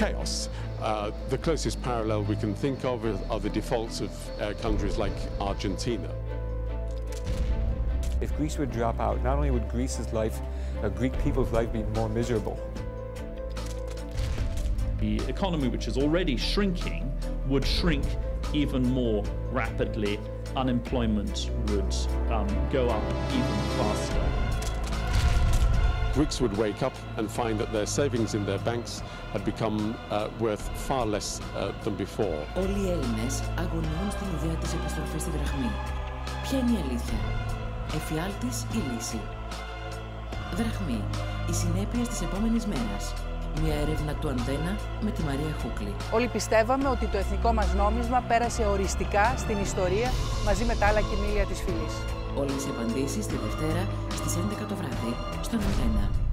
chaos. The closest parallel we can think of are the defaults of countries like Argentina. If Greece would drop out, not only would Greek people's life be more miserable. The economy, which is already shrinking, would shrink even more rapidly. Unemployment would go up even faster. Greeks would wake up and find that their savings in their banks had become worth far less than before. Όλοι οι Έλληνες αγωνιούν στην ιδέα της επιστροφής στη δραχμή. Ποια είναι η αλήθεια? Εφιάλτης ή λύση? Δραχμή. Οι συνέπειες της επόμενης μέρας. Μια έρευνα του Αντένα με τη Μαρία Χούκλη. Όλοι πιστεύαμε ότι το εθνικό μας νόμισμα πέρασε οριστικά στην ιστορία μαζί με τα άλλα κηνήλια της φυλής. Όλες οι απαντήσεις τη Δευτέρα στις 11 το βράδυ στον Αντένα.